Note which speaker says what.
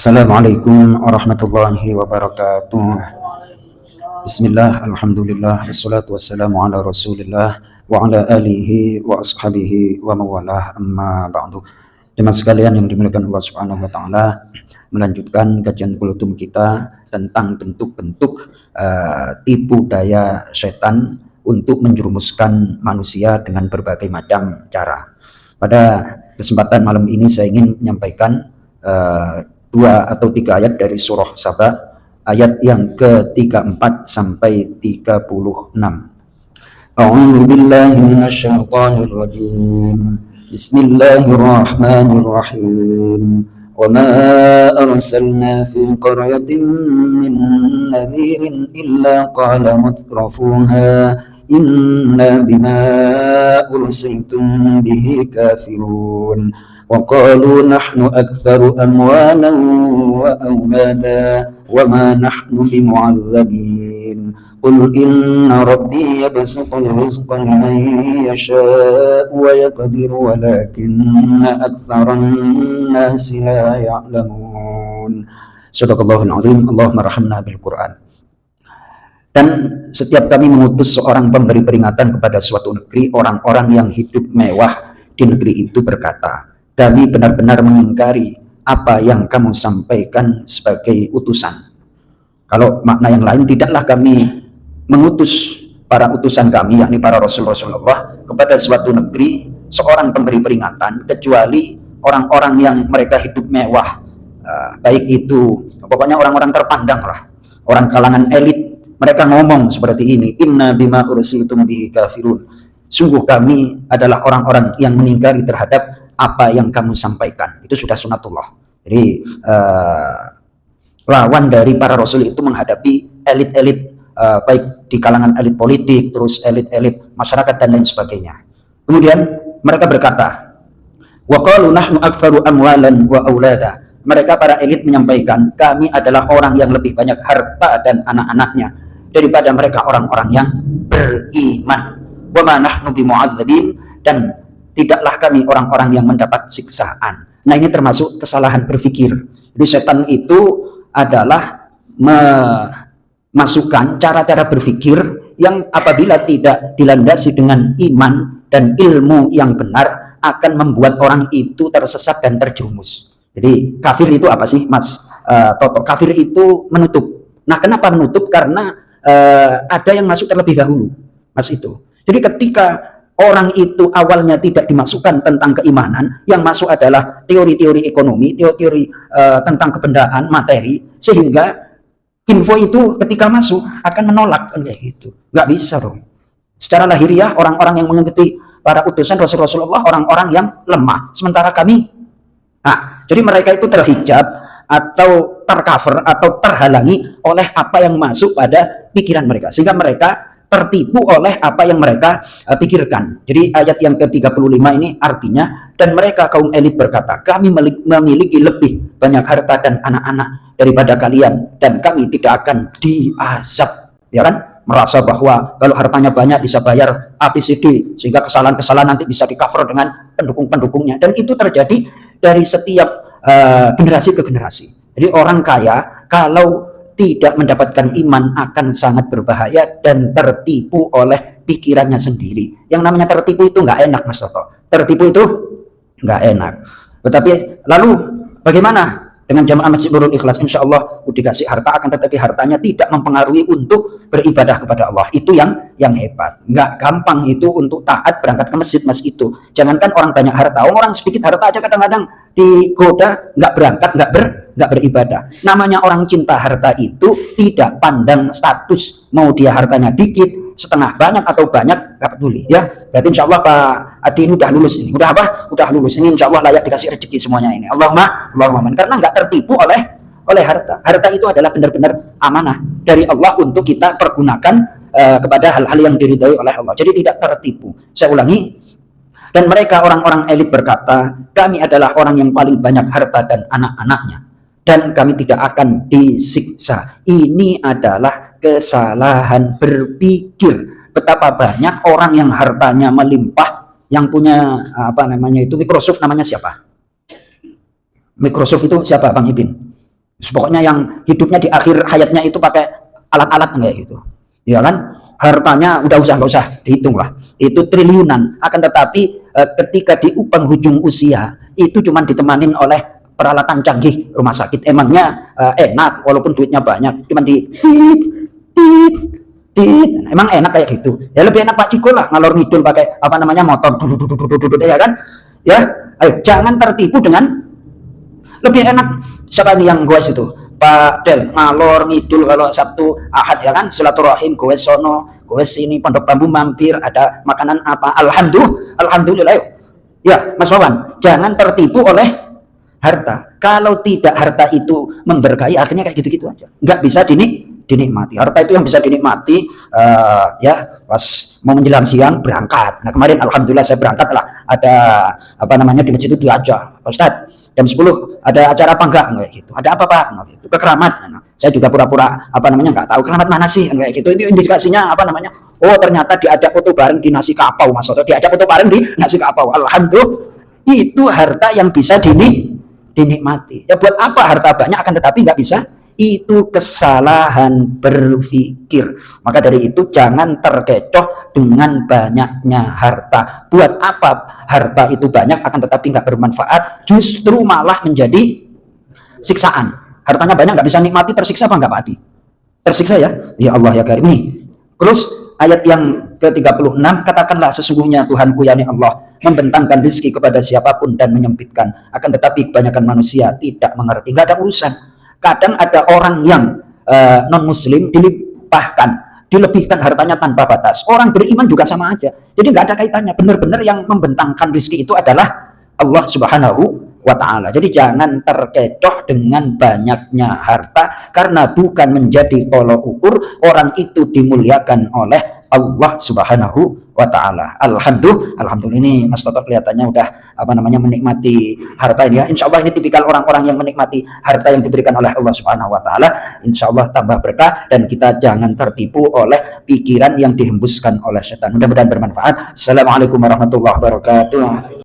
Speaker 1: Assalamualaikum warahmatullahi wabarakatuh. Bismillah, alhamdulillah, wassalatu wassalamu ala rasulillah wa ala alihi wa ashabihi wa mawalah, amma ba'du. Jemaah sekalian yang dimuliakan Allah subhanahu wa ta'ala, melanjutkan kajian kultum kita tentang bentuk-bentuk tipu daya setan untuk menjerumuskan manusia dengan berbagai macam cara. Pada kesempatan malam ini saya ingin menyampaikan 2 atau 3 ayat dari surah Saba, ayat yang ke-34 sampai 36. A'udzu billahi minasyaitonir rajim. Bismillahirrahmanirrahim. Wa ma arsalna fi qaryatin min nadhirin illa qala mutrafuha inna bima ursiltum bihi kafirun. وقالوا نحن أكثر أموالا وأولادا وما نحن بمعذبين قل إن ربي يبسط الرزق لمن يشاء ويقدر ولكن أكثر الناس لا يعلمون. Sadaqallahul azim. Allahumma rahamna bil Quran. Dan setiap kami mengutus seorang pemberi peringatan kepada suatu negeri, orang-orang yang hidup mewah di negeri itu berkata, kami benar-benar mengingkari apa yang kamu sampaikan sebagai utusan. Kalau makna yang lain, tidaklah kami mengutus para utusan kami, yakni para Rasulullah, kepada suatu negeri seorang pemberi peringatan, kecuali orang-orang yang mereka hidup mewah, baik itu pokoknya orang-orang terpandang lah, orang kalangan elit. Mereka ngomong seperti ini, inna bima ursiltum bihi kafirun. Sungguh kami adalah orang-orang yang mengingkari terhadap apa yang kamu sampaikan. Itu sudah sunatullah. Jadi lawan dari para rasul itu menghadapi elit-elit, baik di kalangan elit politik, terus elit-elit masyarakat dan lain sebagainya. Kemudian mereka berkata, wa qalu nahnu aktsaru amwalan wa aulada. Mereka para elit menyampaikan, kami adalah orang yang lebih banyak harta dan anak-anaknya daripada mereka orang-orang yang beriman. Wa ma nahnu bimu'adzabin, dan tidaklah kami orang-orang yang mendapat siksaan. Nah, ini termasuk kesalahan berpikir. Jadi setan itu adalah memasukkan cara-cara berpikir yang apabila tidak dilandasi dengan iman dan ilmu yang benar akan membuat orang itu tersesat dan terjerumus. Jadi kafir itu apa sih, Mas Toto? Kafir itu menutup. Nah, kenapa menutup? Karena ada yang masuk terlebih dahulu, Mas itu. Jadi ketika orang itu awalnya tidak dimasukkan tentang keimanan, yang masuk adalah teori-teori ekonomi, teori-teori tentang kebendaan, materi, sehingga info itu ketika masuk akan menolak, kan kayak gitu. Nggak bisa dong. Secara lahiriah orang-orang yang mengikuti para utusan Rasulullah orang-orang yang lemah, sementara kami, nah, jadi mereka itu terhijab atau tercover atau terhalangi oleh apa yang masuk pada pikiran mereka, sehingga mereka tertipu oleh apa yang mereka pikirkan. Jadi ayat yang ke-35 ini artinya, dan mereka kaum elit berkata, kami memiliki lebih banyak harta dan anak-anak daripada kalian, dan kami tidak akan diazab. Ya kan? Merasa bahwa kalau hartanya banyak bisa bayar ABCD, sehingga kesalahan-kesalahan nanti bisa di-cover dengan pendukung-pendukungnya. Dan itu terjadi dari setiap generasi ke generasi. Jadi orang kaya kalau tidak mendapatkan iman akan sangat berbahaya dan tertipu oleh pikirannya sendiri. Yang namanya tertipu itu nggak enak, Mas Toto. Tertipu itu nggak enak. Tetapi lalu bagaimana dengan jamaah Masjid Nurul Ikhlas? Insya Allah dikasih harta, akan tetapi hartanya tidak mempengaruhi untuk beribadah kepada Allah. Itu yang hebat. Nggak gampang itu untuk taat berangkat ke masjid, Mas itu. Jangankan orang banyak harta, orang sedikit harta aja kadang-kadang digoda, nggak berangkat, nggak beribadah. Namanya orang cinta harta itu tidak pandang status, mau dia hartanya dikit, setengah banyak atau banyak, nggak peduli ya. Berarti insya Allah Pak Adi ini udah lulus ini, udah apa? Udah lulus ini, insya Allah layak dikasih rezeki semuanya ini. Allahumma karena nggak tertipu oleh harta. Harta itu adalah benar-benar amanah dari Allah untuk kita pergunakan kepada hal-hal yang diridhai oleh Allah. Jadi tidak tertipu. Saya ulangi. Dan mereka orang-orang elit berkata, kami adalah orang yang paling banyak harta dan anak-anaknya, dan kami tidak akan disiksa. Ini adalah kesalahan berpikir. Betapa banyak orang yang hartanya melimpah, yang punya apa namanya itu Microsoft, namanya siapa? Microsoft itu siapa, Bang Ibin? Pokoknya yang hidupnya di akhir hayatnya itu pakai alat-alat kayak gitu, ya kan? Hartanya udah nggak usah dihitung lah, itu triliunan. Akan tetapi ketika di penghujung usia itu cuma ditemanin oleh peralatan canggih rumah sakit. Emangnya enak walaupun duitnya banyak, cuma di tit, tit, tit. Emang enak kayak gitu? Ya lebih enak Pak Ciko lah ngalor ngidul pakai apa namanya motor, ya kan? Ya, ayo jangan tertipu dengan lebih enak. Siapa nih yang goes itu? Pak Del ngalor ngidul kalau Sabtu Ahad ya kan, silaturahim goes sono goes sini, Pondok Bambu mampir, ada makanan apa, alhamdulillah. Yuk ya Mas Wawan, jangan tertipu oleh harta. Kalau tidak harta itu memberkahi, akhirnya kayak gitu-gitu aja, nggak bisa dinikmati. Harta itu yang bisa dinikmati ya pas mau menjelang siang berangkat. Nah kemarin alhamdulillah saya berangkat lah, ada apa namanya di masjid itu diajak, Pak Ustadz jam 10 ada acara apa enggak kayak gitu, ada apa Pak gitu, ke keramat. Nah, saya juga pura-pura apa namanya nggak tahu keramat mana sih kayak gitu. Ini indikasinya apa namanya, oh ternyata diajak foto bareng di nasi kapau Mas Soto, diajak foto bareng di nasi kapau. Alhamdulillah, itu harta yang bisa dinikmati. Ya buat apa harta banyak akan tetapi nggak bisa, itu kesalahan berpikir. Maka dari itu jangan terkecoh dengan banyaknya harta. Buat apa harta itu banyak akan tetapi nggak bermanfaat, justru malah menjadi siksaan. Hartanya banyak nggak bisa nikmati, tersiksa apa nggak Pak Adi? Tersiksa ya? Ya Allah ya Karim. Nih terus ayat yang ke-36, katakanlah sesungguhnya Tuhanku yakni Allah membentangkan rezeki kepada siapapun dan menyempitkan, akan tetapi kebanyakan manusia tidak mengerti. Nggak ada urusan. Kadang ada orang yang non muslim dilebihkan hartanya tanpa batas. Orang beriman juga sama aja. Jadi nggak ada kaitannya. Benar-benar yang membentangkan rezeki itu adalah Allah Subhanahu wa ta'ala. Jadi jangan terkecoh dengan banyaknya harta, karena bukan menjadi tolok ukur orang itu dimuliakan oleh Allah Subhanahu wa ta'ala. Alhamdulillah ini Mas Toto kelihatannya udah apa namanya menikmati harta ini ya. Insya Allah ini tipikal orang-orang yang menikmati harta yang diberikan oleh Allah Subhanahu wa ta'ala. Insya Allah tambah berkah, dan kita jangan tertipu oleh pikiran yang dihembuskan oleh setan. Mudah-mudahan bermanfaat. Assalamualaikum warahmatullahi wabarakatuh.